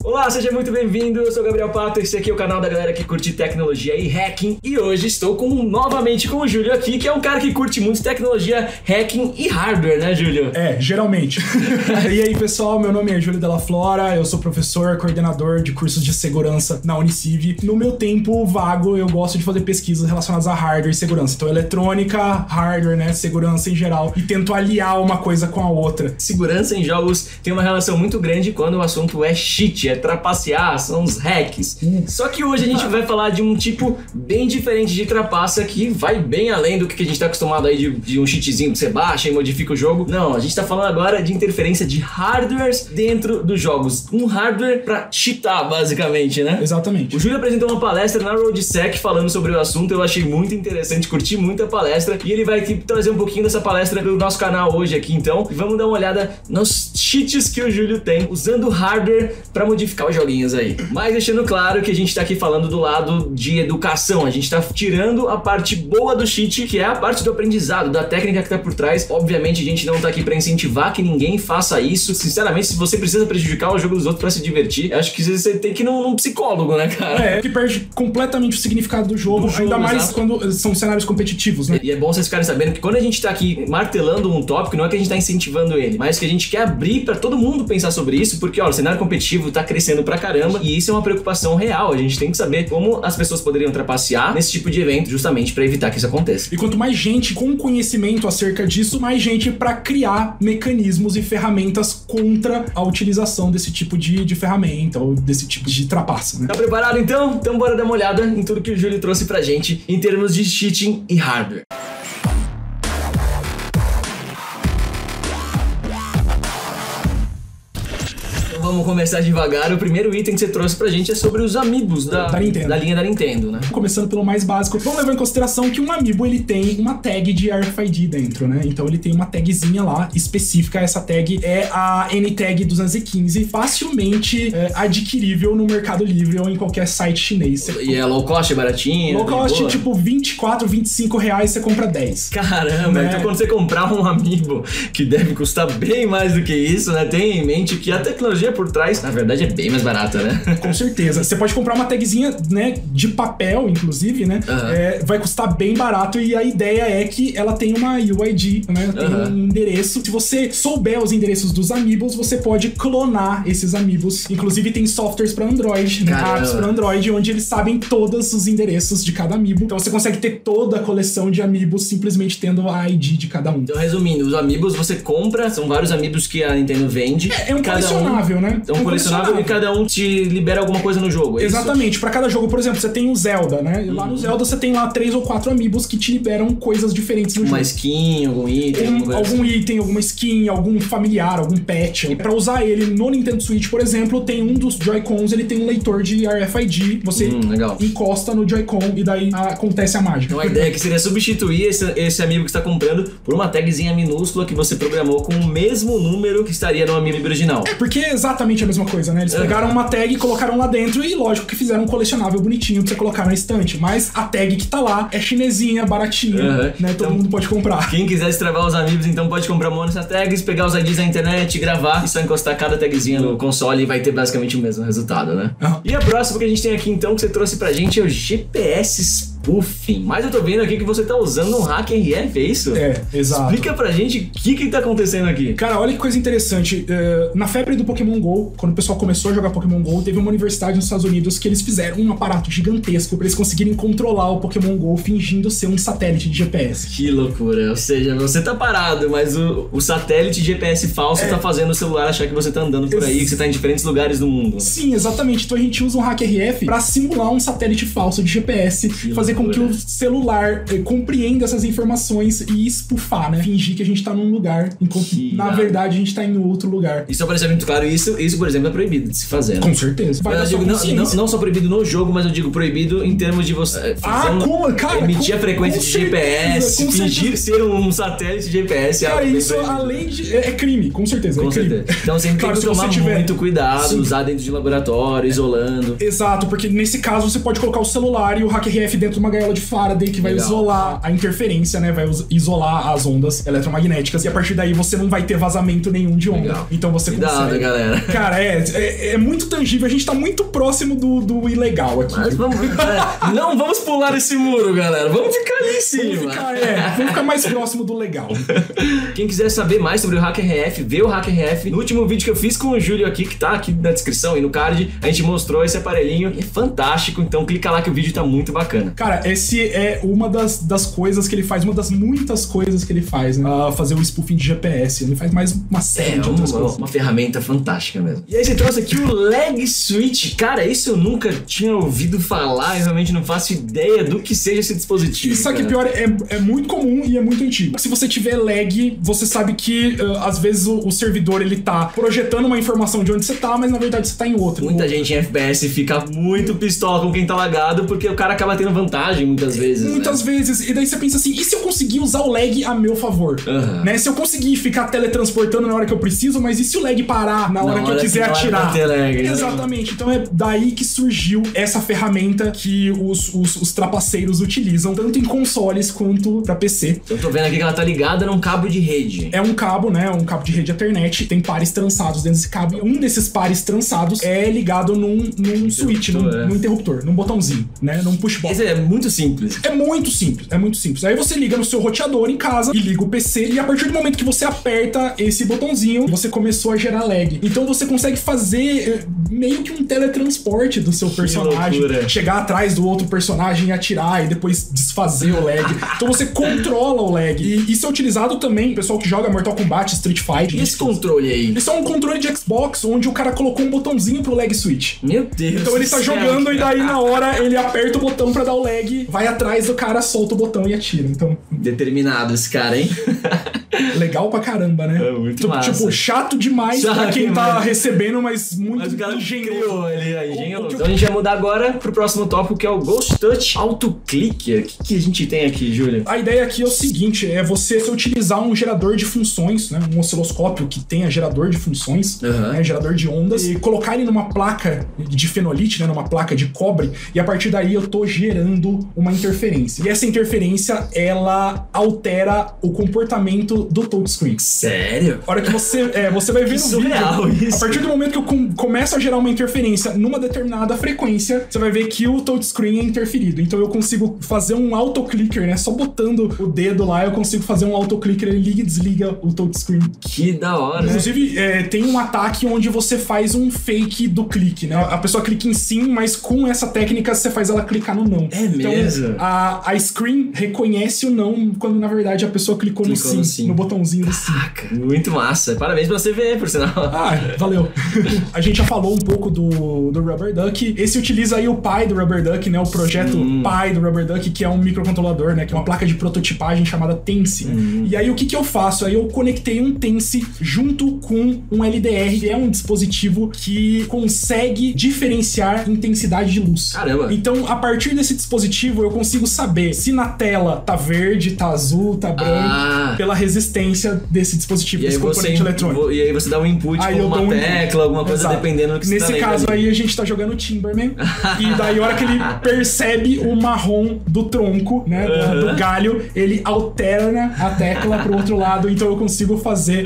Olá, seja muito bem-vindo, eu sou o Gabriel Pato, esse aqui é o canal da galera que curte tecnologia e hacking, e hoje estou novamente com o Júlio aqui, que é um cara que curte muito tecnologia, hacking e hardware, né, Júlio? É, geralmente. E aí, pessoal, meu nome é Júlio Della Flora, eu sou professor, coordenador de cursos de segurança na Uniciv. No meu tempo vago, eu gosto de fazer pesquisas relacionadas a hardware e segurança. Então, eletrônica, hardware, né, segurança em geral, e tento aliar uma coisa com a outra. Segurança em jogos tem uma relação muito grande quando o assunto é cheat, é trapacear, são os hacks. Só que hoje a gente vai falar de um tipo bem diferente de trapaça que vai bem além do que a gente tá acostumado aí de um cheatzinho que você baixa e modifica o jogo. Não, a gente tá falando agora de interferência de hardwares dentro dos jogos. Um hardware pra cheatar, basicamente, né? Exatamente. O Júlio apresentou uma palestra na RoadSec falando sobre o assunto, eu achei muito interessante, curti muito a palestra, e ele vai trazer um pouquinho dessa palestra do nosso canal hoje aqui, então, e vamos dar uma olhada nos cheats que o Júlio tem usando hardware pra modificar os joguinhos aí. Mas deixando claro que a gente tá aqui falando do lado de educação, a gente tá tirando a parte boa do cheat, que é a parte do aprendizado, da técnica que tá por trás. Obviamente a gente não tá aqui pra incentivar que ninguém faça isso. Sinceramente, se você precisa prejudicar o jogo dos outros pra se divertir, acho que você tem que ir num psicólogo, né, cara? É, que perde completamente o significado do jogo, ainda mais quando são cenários competitivos, né? E é bom vocês ficarem sabendo que quando a gente tá aqui martelando um tópico, não é que a gente tá incentivando ele, mas que a gente quer abrir pra todo mundo pensar sobre isso, porque, ó, o cenário competitivo tá crescendo pra caramba e isso é uma preocupação real. A gente tem que saber como as pessoas poderiam trapacear nesse tipo de evento justamente pra evitar que isso aconteça. E quanto mais gente com conhecimento acerca disso, mais gente pra criar mecanismos e ferramentas contra a utilização desse tipo de ferramenta ou desse tipo de trapaça, né? Tá preparado então? Então bora dar uma olhada em tudo que o Júlio trouxe pra gente em termos de cheating e hardware. Vamos começar devagar. O primeiro item que você trouxe pra gente é sobre os amiibos da linha da Nintendo, né? Começando pelo mais básico, vamos levar em consideração que um amiibo ele tem uma tag de RFID dentro, né? Então ele tem uma tagzinha lá específica. Essa tag é a NTag 215, facilmente adquirível no Mercado Livre ou em qualquer site chinês. E é low cost, é baratinho? Low cost, tipo 24, 25 reais você compra 10. Caramba, né? Então quando você comprar um amiibo que deve custar bem mais do que isso, né? Tenha em mente que a tecnologia por trás, na verdade, é bem mais barata, né? Com certeza. Você pode comprar uma tagzinha, né, de papel, inclusive, né? Vai custar bem barato e a ideia é que ela tem uma UID, né? Tem um endereço. Se você souber os endereços dos amiibos, você pode clonar esses amiibos. Inclusive, tem softwares para Android, né? Apps para Android, onde eles sabem todos os endereços de cada amiibo. Então, você consegue ter toda a coleção de amiibos simplesmente tendo a ID de cada um. Então, resumindo, os amiibos você compra, são vários amiibos que a Nintendo vende. É um colecionável, né? É um colecionável e cada um te libera alguma coisa no jogo, é exatamente. Isso? Pra cada jogo, por exemplo, você tem o Zelda, né? Lá no Zelda você tem lá 3 ou 4 amiibos que te liberam coisas diferentes no jogo. Uma skin, algum item, algum item, alguma skin, algum familiar, algum pet. E pra usar ele no Nintendo Switch, por exemplo, tem um dos Joy-Cons, ele tem um leitor de RFID. Você encosta no Joy-Con e daí acontece a mágica. Então a ideia é que seria substituir esse amiibo que você tá comprando por uma tagzinha minúscula que você programou com o mesmo número que estaria no amiibo original. É, porque é exatamente a mesma coisa, né? Eles pegaram uma tag e colocaram lá dentro e lógico que fizeram um colecionável bonitinho pra você colocar na estante, mas a tag que tá lá é chinesinha, baratinha, né? Todo mundo pode comprar. Quem quiser destravar os amigos, então pode comprar uma dessas tags, pegar os IDs na internet, gravar e só encostar cada tagzinha no console e vai ter basicamente o mesmo resultado, né? E a próxima que a gente tem aqui então, que você trouxe pra gente é o GPS spoofing. Mas eu tô vendo aqui que você tá usando um hack RF, é isso? É, exato. Explica pra gente o que tá acontecendo aqui. Cara, olha que coisa interessante. Na febre do Pokémon GO, quando o pessoal começou a jogar Pokémon GO, teve uma universidade nos Estados Unidos que eles fizeram um aparato gigantesco pra eles conseguirem controlar o Pokémon GO fingindo ser um satélite de GPS. Que loucura. Ou seja, você tá parado, mas o satélite de GPS falso tá fazendo o celular achar que você tá andando por aí, que você tá em diferentes lugares do mundo. Sim, exatamente. Então a gente usa um hack RF pra simular um satélite falso de GPS, fazer com que o celular compreenda essas informações e spoofar, né? Fingir que a gente tá num lugar, enquanto na verdade a gente tá em outro lugar. E só pra deixar muito claro, isso, por exemplo, é proibido de se fazer, né? Com certeza. Eu digo, não só proibido no jogo, mas eu digo proibido em termos de você emitir a frequência de GPS, fingir ser um satélite de GPS. Cara, isso além de... É crime, com certeza. Com certeza. Então sempre tem que tomar muito cuidado, usar dentro de laboratório, isolando. Exato, porque nesse caso você pode colocar o celular e o hack RF dentro uma gaiola de Faraday que vai isolar a interferência, né? Vai isolar as ondas eletromagnéticas. E a partir daí você não vai ter vazamento nenhum de onda. Então você consegue. Galera. Cara, é muito tangível. A gente tá muito próximo do ilegal aqui. Mas não vamos pular esse muro, galera. Vamos ficar ali em cima. Vamos ficar mais próximo do legal. Quem quiser saber mais sobre o HackerRF, vê o HackerRF. No último vídeo que eu fiz com o Júlio aqui, que tá aqui na descrição e no card, a gente mostrou esse aparelhinho. É fantástico, então clica lá que o vídeo tá muito bacana. Cara, esse é uma das coisas que ele faz, uma das muitas coisas que ele faz, né? Fazer o spoofing de GPS. Ele faz mais uma série de outras coisas. Uma ferramenta fantástica mesmo. E aí você trouxe aqui o Lag Switch. Cara, isso eu nunca tinha ouvido falar. Eu realmente não faço ideia do que seja esse dispositivo. Isso aqui, pior, é muito comum e é muito antigo. Se você tiver lag, você sabe que às vezes o servidor ele tá projetando uma informação de onde você tá, mas na verdade você tá em outro. Muita gente em FPS fica muito pistola com quem tá lagado, porque o cara acaba tendo vantagem muitas vezes. Muitas vezes. E daí você pensa assim, e se eu conseguir usar o lag a meu favor? Né? Se eu conseguir ficar teletransportando na hora que eu preciso, mas e se o lag parar na hora que eu quiser atirar? Lag, exatamente. Né? Então é daí que surgiu essa ferramenta que os trapaceiros utilizam, tanto em consoles quanto pra PC. Eu tô vendo aqui que ela tá ligada num cabo de rede. É um cabo, né? Um cabo de rede Ethernet. Tem pares trançados dentro desse cabo. Um desses pares trançados é ligado num switch, num interruptor, num botãozinho, né? Num push button. Isso é muito simples. É muito simples. Aí você liga no seu roteador em casa e liga o PC, e a partir do momento que você aperta esse botãozinho, você começou a gerar lag. Então você consegue fazer meio que um teletransporte do seu personagem, chegar atrás do outro personagem e atirar e depois desfazer o lag. Então você controla o lag. E isso é utilizado também, o pessoal que joga Mortal Kombat, Street Fighter. E esse controle aí? Isso é um controle de Xbox onde o cara colocou um botãozinho pro lag switch. Meu Deus. Então ele tá jogando e daí na hora ele aperta o botão pra dar o lag, vai atrás do cara, solta o botão e atira. Então, determinado esse cara, hein? Legal pra caramba, né? É muito massa. Tipo, chato demais pra quem tá recebendo, mas muito o cara engenhoso. Então a gente vai mudar agora pro próximo tópico, que é o Ghost Touch Auto Clicker. O que a gente tem aqui, Júlio? A ideia aqui é o seguinte, é você utilizar um gerador de funções, né? Um osciloscópio que tenha gerador de funções, né? Gerador de ondas, e colocar ele numa placa de fenolite, né? Numa placa de cobre, e a partir daí eu tô gerando uma interferência. E essa interferência, ela altera o comportamento do touchscreen. Sério? A hora que você vai ver no vídeo, a partir do momento que eu começo a gerar uma interferência numa determinada frequência, você vai ver que o touchscreen é interferido. Então eu consigo fazer um autoclicker, né? Só botando o dedo lá, eu consigo fazer um autoclicker, ele liga e desliga o touchscreen. Que da hora. Inclusive, tem um ataque onde você faz um fake do clique, né? A pessoa clica em sim, mas com essa técnica você faz ela clicar no não. É mesmo? Então, a screen reconhece o não, quando na verdade a pessoa clicou no sim, no botãozinho do sim. Caraca, muito massa. Parabéns pra CVE, por sinal. Valeu. A gente já falou um pouco do Rubber Duck. Esse utiliza aí o pai do Rubber Duck, né? O projeto pai do Rubber Duck, que é um microcontrolador, né? Que é uma placa de prototipagem chamada Tense. E aí o que eu faço? Aí eu conectei um Tense junto com um LDR, que é um dispositivo que consegue diferenciar intensidade de luz. Caramba. Então, a partir desse dispositivo, eu consigo saber se na tela tá verde, tá azul, tá branco, pela resistência desse dispositivo, desse componente eletrônico. E aí você dá um input com uma tecla, alguma coisa, dependendo do que você tá lendo. Nesse caso aí, a gente tá jogando Timberman. E daí, a hora que ele percebe o marrom do tronco, né, do galho, ele altera a tecla pro outro lado. Então eu consigo fazer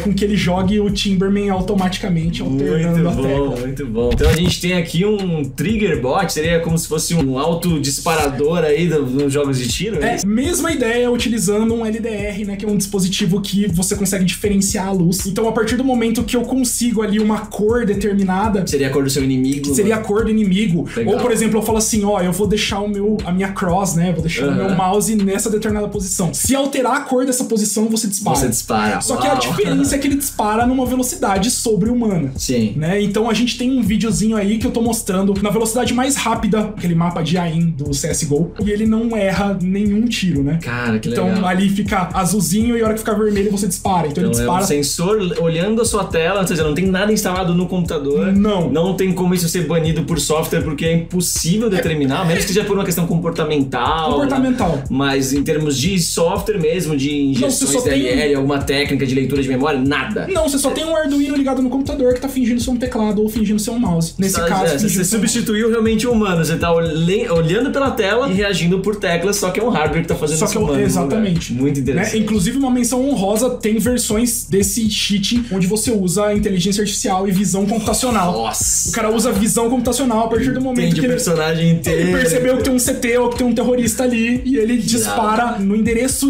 com que ele jogue o Timberman automaticamente, alternando a tecla. Muito bom. Então a gente tem aqui um trigger bot, seria como se fosse um autodisparador aí nos jogos de tiro? Mesma ideia, utilizando um LDR, né, que é um dispositivo que você consegue diferenciar a luz. Então, a partir do momento que eu consigo ali uma cor determinada... Seria a cor do seu inimigo. Seria a cor do inimigo. Legal. Ou, por exemplo, eu falo assim, eu vou deixar a minha cross, né, vou deixar o meu mouse nessa determinada posição. Se alterar a cor dessa posição, você dispara. Só que a diferença é que ele dispara numa velocidade sobre-humana. Sim. Né? Então, a gente tem um videozinho aí que eu tô mostrando na velocidade mais rápida, aquele mapa de AIM do CSGO, e ele não erra nenhum tiro, né? Cara, que legal. Então, ali fica azulzinho azulzinho e a hora que ficar vermelho você dispara. Então ele dispara. É um sensor olhando a sua tela, ou seja, não tem nada instalado no computador. Não tem como isso ser banido por software, porque é impossível determinar, a menos que seja por uma questão comportamental. Né? Mas em termos de software mesmo, de injeções DLL, alguma técnica de leitura de memória, nada. Não, você só tem um Arduino ligado no computador que tá fingindo ser um teclado ou fingindo ser um mouse. Nesse caso, você substituiu realmente o humano. Você tá olhando pela tela e reagindo por teclas, só que é um hardware que tá fazendo isso humano. Exatamente. Muito interessante. Né? Inclusive, uma menção honrosa, tem versões desse cheat onde você usa inteligência artificial e visão computacional. Nossa! O cara usa visão computacional a partir do momento que o personagem inteiro. Ele percebeu que tem um CT ou que tem um terrorista ali e ele dispara no endereço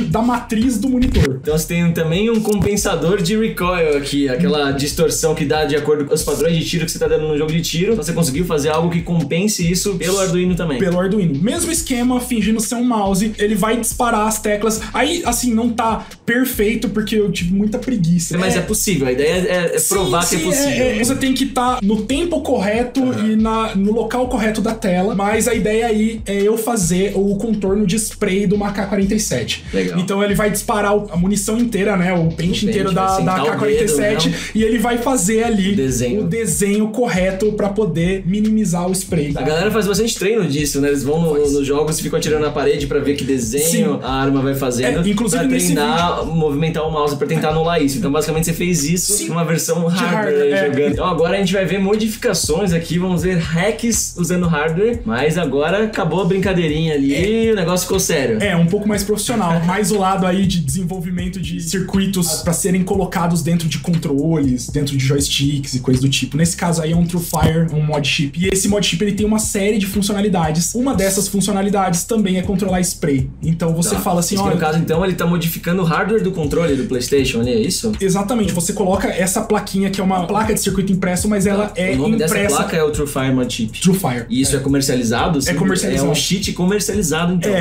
da matriz do monitor. Então você tem também um compensador de recoil aqui, aquela distorção que dá de acordo com os padrões de tiro que você tá dando no jogo de tiro. Então você conseguiu fazer algo que compense isso pelo Arduino também. Pelo Arduino. Mesmo esquema, fingindo ser um mouse, ele vai disparar as teclas. Aí, assim, não tá perfeito porque eu tive muita preguiça. Mas é possível, a ideia é provar que é possível. Você tem que estar no tempo correto e no local correto da tela, mas a ideia aí é eu fazer o contorno de spray do AK-47. Legal. Então ele vai disparar a munição inteira, né? O pente inteiro da AK-47 e ele vai fazer ali o desenho correto pra poder minimizar o spray. A galera faz bastante treino disso, né? Eles vão nos jogos e ficam atirando na parede pra ver que desenho a arma vai fazendo. Inclusive pra treinar, movimentar o mouse pra tentar anular isso. Então basicamente você fez isso numa versão hardware jogando. Então agora a gente vai ver modificações aqui, vamos ver hacks usando hardware, mas agora acabou a brincadeirinha ali e o negócio ficou sério. Um pouco mais profissional, mais o lado aí de desenvolvimento de circuitos pra serem colocados dentro de controles, dentro de joysticks e coisas do tipo. Nesse caso aí é um TrueFire, um mod chip. E esse mod chip ele tem uma série de funcionalidades. Uma dessas funcionalidades também é controlar spray. Então você fala assim, no caso então ele tá modificando o hardware do controle do PlayStation ali, é isso? Exatamente. Você coloca essa plaquinha que é uma placa de circuito impresso, mas ela é impressa. O nome dessa placa é o TrueFire mod chip. TrueFire. E isso é comercializado? É comercializado. É um cheat comercializado então.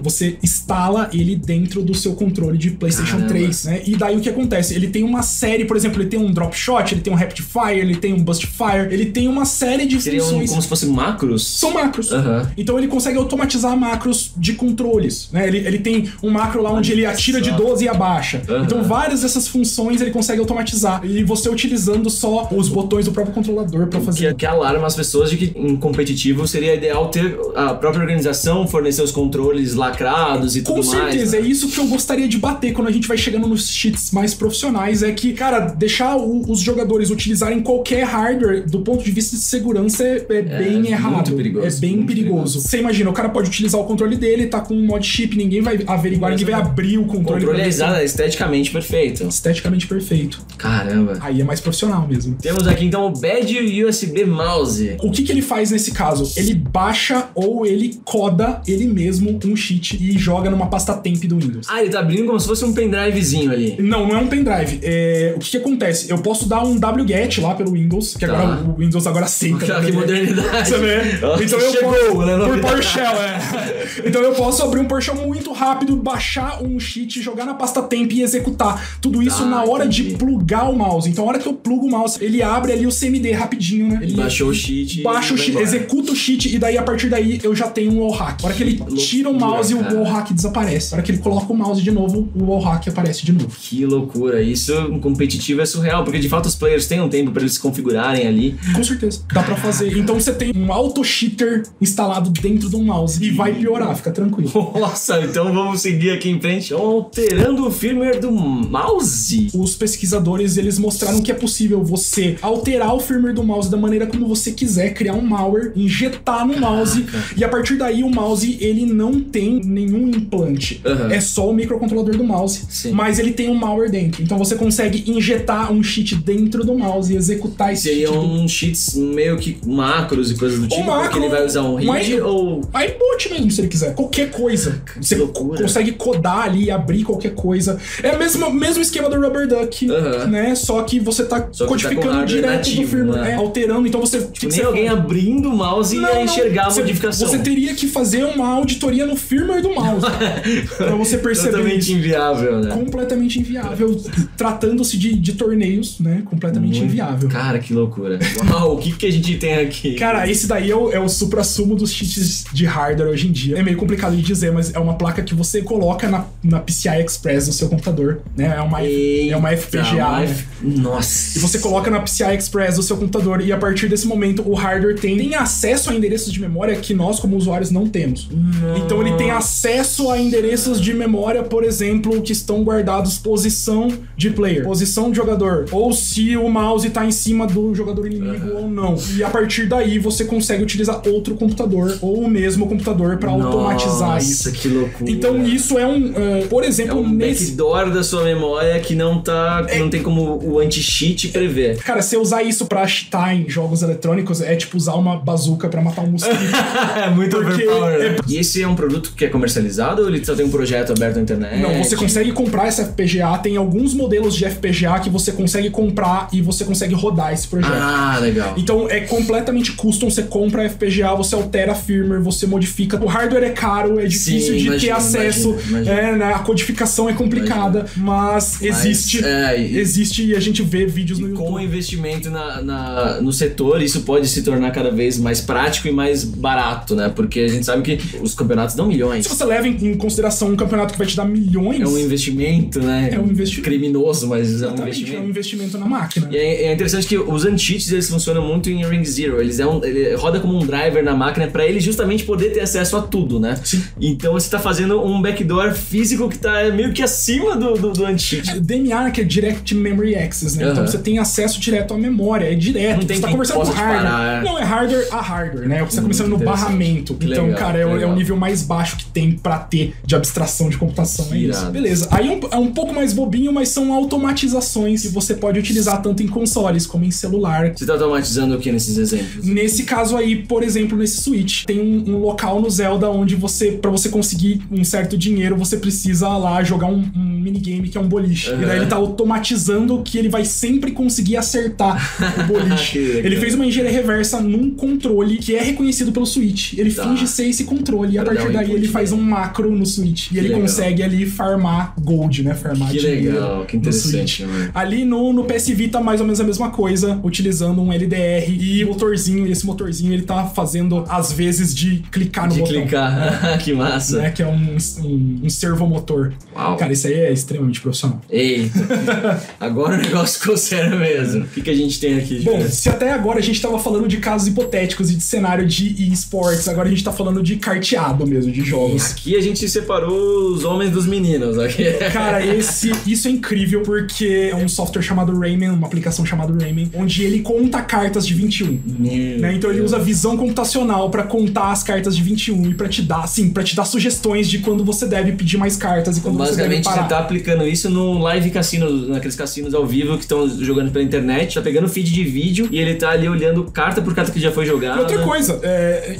Você instala ele dentro do seu controle de PlayStation 3, né? E daí o que acontece? Ele tem uma série, por exemplo, ele tem um drop shot, ele tem um rapid fire, ele tem um burst fire, ele tem uma série de funções. Como se fossem macros? São macros. Então ele consegue automatizar macros de controles, né? Ele tem um macro lá onde ele atira de 12 e abaixa. Então várias dessas funções ele consegue automatizar. E você utilizando só os botões do próprio controlador pra fazer. Que alarma as pessoas de que em competitivo seria ideal ter a própria organização fornecer os controles lacrados e tudo mais. Com certeza, é isso que eu gostaria de bater quando a gente vai chegando nos cheats mais profissionais, é que, cara, deixar os jogadores utilizarem qualquer hardware do ponto de vista de segurança é bem errado. Muito perigoso. É bem perigoso. Você imagina, o cara pode utilizar o controle dele, tá com um mod chip, ninguém vai averiguar, ninguém vai abrir o controle. O controle é esteticamente perfeito. Esteticamente perfeito. Caramba. Aí é mais profissional mesmo. Temos aqui então o Bad USB Mouse. O que ele faz nesse caso? Ele baixa ou ele coda ele mesmo um cheat e joga numa pasta temp do Windows. Ele tá abrindo como se fosse um pendrivezinho ali. Não é um pendrive. O que acontece? Eu posso dar um wget lá pelo Windows, que agora o Windows agora aceita. Que modernidade. Você vê? Então eu posso, né? Por PowerShell, Então eu posso abrir um PowerShell muito rápido, baixar um cheat, jogar na pasta temp e executar. Tudo isso na hora de plugar o mouse. Então a hora que eu plugo o mouse, ele abre ali o CMD rapidinho, né? Ele baixou o cheat. Baixa o cheat, executa o cheat e daí a partir daí eu já tenho um wallhack. A hora que ele tira o mouse, o wallhack desaparece. A hora que ele coloca o mouse de novo, o wallhack aparece de novo. Que loucura. Isso em competitivo é surreal, porque de fato os players têm um tempo pra eles se configurarem ali. Com certeza. Dá pra fazer. Então você tem um auto-cheater instalado dentro do mouse e vai piorar, fica tranquilo. Nossa, então vamos seguir aqui em frente. Então, alterando o firmware do mouse. Os pesquisadores, eles mostraram que é possível você alterar o firmware do mouse da maneira como você quiser, criar um malware, injetar no mouse e a partir daí o mouse, ele não tem nenhum implante. É só o microcontrolador do mouse, mas ele tem um malware dentro. Então você consegue injetar um cheat dentro do mouse e executar esse cheat. Seriam cheats meio que macros e coisas do tipo, porque ele vai usar um RID ou... iBot mesmo, se ele quiser. Qualquer coisa. Você consegue codar ali, abrir qualquer coisa. É o mesmo esquema do Rubber Duck, né? Só que você tá codificando direto do firmware, alterando. Então você... nem alguém abrindo o mouse e ia enxergar a modificação. Você teria que fazer uma auditoria no firmware do mouse. Pra você perceber totalmente isso. inviável, né? Completamente inviável. Tratando-se de torneios, né? Completamente inviável. Cara, que loucura. Uau, o que a gente tem aqui? Cara, esse daí é o supra-sumo dos cheats de hardware hoje em dia. É meio complicado de dizer, mas é uma placa que você coloca na PCI Express do seu computador, né? É uma FPGA. Né? Nossa. E você coloca na PCI Express do seu computador e a partir desse momento o hardware tem acesso a endereços de memória que nós como usuários não temos. Então ele tem acesso a endereços de memória, por exemplo, que estão guardados posição de player, posição de jogador, ou se o mouse tá em cima do jogador inimigo ou não. E a partir daí você consegue utilizar outro computador ou o mesmo computador para automatizar isso. Nossa, que loucura. Então isso é por exemplo, backdoor da sua memória que não tem como o anti-cheat prever. Cara, se usar isso pra cheatar em jogos eletrônicos é tipo usar uma bazuca pra matar um mosquito. É muito overpower. E esse é um produto que é comercializado ou ele só tem um projeto aberto na internet? Não, você consegue comprar essa FPGA, tem alguns modelos de FPGA que você consegue comprar e você consegue rodar esse projeto. Ah, legal. Então é completamente custom, você compra a FPGA, você altera a firmware, você modifica. O hardware é caro, é difícil de ter acesso, né? A codificação é complicada, mas existe e a gente vê vídeos no YouTube. Com o investimento no setor, isso pode se tornar cada vez mais prático e mais barato, né? Porque a gente sabe que os campeonatos dão milhões. Se você leva em consideração um campeonato que vai te dar milhões... É um investimento, né? É um investimento. Criminoso, mas exatamente, é um investimento. É um investimento na máquina. E é interessante que os anti-cheats, eles funcionam muito em Ring Zero. Ele roda como um driver na máquina pra ele justamente poder ter acesso a tudo, né? Sim. Então você tá fazendo um backdoor físico que tá meio que acima do anti-cheat. DMA, que é Direct Memory Access, né? Então você tem acesso direto à memória, é direto. Não tem você tá conversando com hardware. Parar, Não, é hardware a hardware, né? Você tá começando no barramento. Que então, legal, cara, é o nível mais baixo que tem pra ter de abstração de computação. É isso. Beleza. Aí é um pouco mais bobinho, mas são automatizações que você pode utilizar tanto em consoles como em celular. Você tá automatizando o que nesses exemplos? Nesse caso aí, por exemplo, nesse Switch, tem um local no Zelda onde pra você conseguir um certo dinheiro, você precisa lá jogar um minigame que é um boliche. E daí ele tá automatizando que ele vai sempre conseguir acertar o boliche. Ele fez uma engenharia reversa num controle que é reconhecido pelo Switch. Ele finge ser esse controle e a partir daí ele faz um macro no Switch. E ele consegue ali farmar gold, né? Farmar dinheiro. Legal, que interessante. Ali no PS Vita, mais ou menos a mesma coisa, utilizando um LDR e motorzinho. E esse motorzinho ele tá fazendo às vezes de clicar no botão. Que massa. Né? Que é um servomotor. Uau. Cara, isso aí é extremamente profissional. Eita. Agora o negócio ficou sério mesmo. O que a gente tem aqui? Bom, se até agora a gente tava falando de casos hipotéticos e de cenário de esportes, agora a gente tá falando de carteado mesmo, de jogos. Aqui a gente separou os homens dos meninos. Aqui. Cara, isso é incrível porque é um software chamado Rayman, uma aplicação chamada Rayman, onde ele conta cartas de 21. Né? Então ele usa visão computacional pra contar as cartas de 21 e pra te dar sugestões de quando você deve pedir mais cartas e quando você deve parar. Basicamente você tá aplicando isso no live cassino, naqueles cassinos ao vivo que estão jogando pela internet, tá pegando feed de vídeo e ele tá ali olhando carta por carta que já foi jogada. E outra coisa,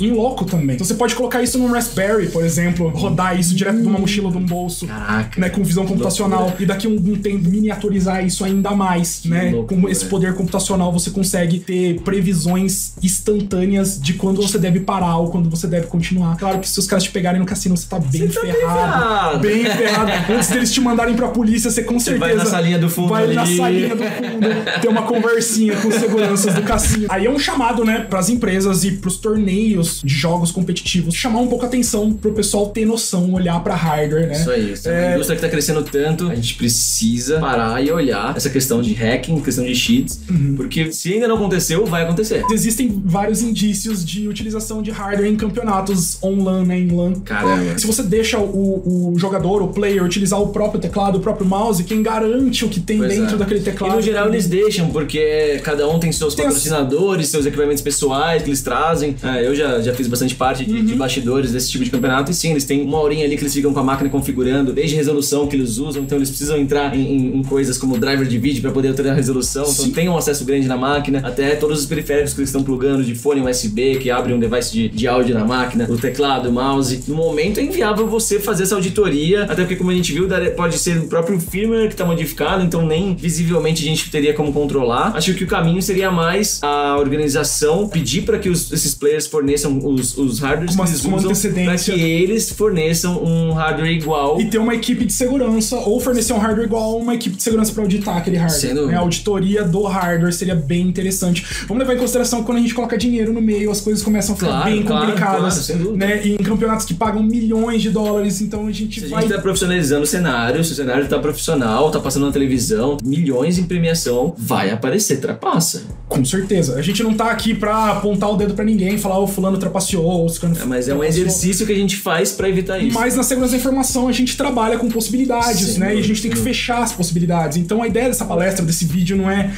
em loco também. Então você pode colocar isso num Raspberry, por exemplo, rodar isso direto de uma mochila de um bolso. Caraca. Né, com visão computacional. E daqui um tempo miniaturizar isso ainda mais, né? Com esse poder computacional você consegue ter previsões instantâneas de quando você deve parar ou quando você deve continuar. Claro que se os caras te pegarem no cassino, você tá bem ferrado. Bem ferrado. Antes deles te mandarem pra polícia, você com certeza vai na salinha do fundo. Vai na salinha do fundo, ter uma conversinha com os seguranças do cassino. Aí é um chamado, né, pras empresas e pros torneios de jogos competitivos, chamar um pouco a atenção pro pessoal ter noção, olhar pra hardware, né? Isso aí. É uma indústria que tá crescendo tanto, a gente precisa parar e olhar essa questão de hacking, questão de cheats, porque se ainda não aconteceu, vai acontecer. Existem vários indícios de utilização de hardware em campeonatos online, né, em LAN. Caramba. Se você deixa o jogador, o player, utilizar o próprio teclado, o próprio mouse, quem garante o que tem dentro daquele teclado? E no geral eles deixam, porque cada um tem seus patrocinadores, seus equipamentos pessoais que eles trazem. Eu já fiz bastante parte de bastidores desse tipo de campeonato e sim, eles têm uma horinha ali que eles ficam com a máquina configurando, desde resolução que eles usam, então eles precisam entrar em coisas como driver de vídeo para poder alterar a resolução, então tem um acesso grande na máquina, até todos os periféricos que eles estão plugando de fone USB, que abre um device de áudio na máquina, o teclado, o mouse. No momento é inviável você fazer essa auditoria, até porque como a gente viu, pode ser o próprio firmware que está modificado, então nem visivelmente a gente teria como controlar. Acho que o caminho seria mais a organização pedir para que esses players forneçam os hardwares que eles usam, para que eles forneçam um hardware igual. E ter uma equipe de segurança, ou fornecer um hardware igual a uma equipe de segurança pra auditar aquele hardware. Né? A auditoria do hardware seria bem interessante. Vamos levar em consideração que quando a gente coloca dinheiro no meio, as coisas começam a ficar bem complicadas. Né? E em campeonatos que pagam milhões de dólares, então a gente Se a gente tá profissionalizando o cenário, se o cenário tá profissional, tá passando na televisão, milhões em premiação, vai aparecer trapaça. Com certeza. A gente não tá aqui pra apontar o dedo pra ninguém, falar o fulano trapaceou, os canos. Mas é um exercício que a gente faz pra evitar isso. Mas na segurança da informação a gente trabalha com possibilidades, né? E a gente tem que fechar as possibilidades. Então a ideia dessa palestra, desse vídeo, não é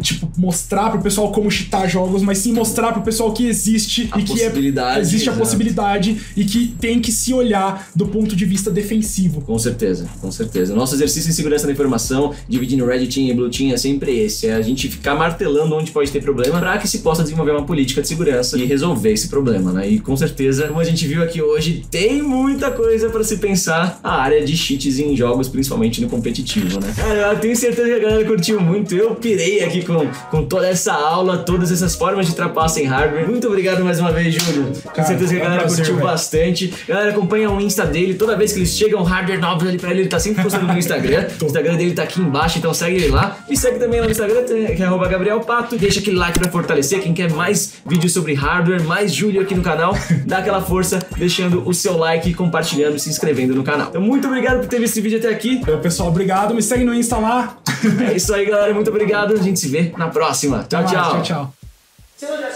tipo, mostrar pro pessoal como cheatar jogos, mas sim mostrar pro pessoal que existe e que existe a possibilidade e que tem que se olhar do ponto de vista defensivo. Com certeza, com certeza. Nosso exercício em segurança da informação, dividindo Red Team e Blue Team, é sempre esse. É a gente ficar martelando onde pode ter problema para que se possa desenvolver uma política de segurança e resolver esse problema, né? E com certeza, como a gente viu aqui hoje, tem muita coisa para se pensar a área de cheats em jogos, principalmente no competitivo, né? Cara, eu tenho certeza que a galera curtiu muito. Eu pirei aqui com toda essa aula, todas essas formas de trapaça em hardware. Muito obrigado mais uma vez, Júlio. Com certeza que a galera curtiu bastante. Galera, acompanha o Insta dele. Toda vez que eles chegam hardware novos ali pra ele tá sempre postando no Instagram. O Instagram dele tá aqui embaixo, então segue ele lá. E segue também lá no Instagram, que é @GabrielPato. Deixa aquele like pra fortalecer. Quem quer mais vídeos sobre hardware, mais Júlio aqui no canal, dá aquela força deixando o seu like, compartilhando e se inscrevendo no canal. Então, muito obrigado por ter visto esse vídeo até aqui. Então, pessoal, obrigado. Me segue no Insta lá. É isso aí, galera. Muito obrigado. A gente se vê na próxima. Tchau, tchau. Tchau, tchau.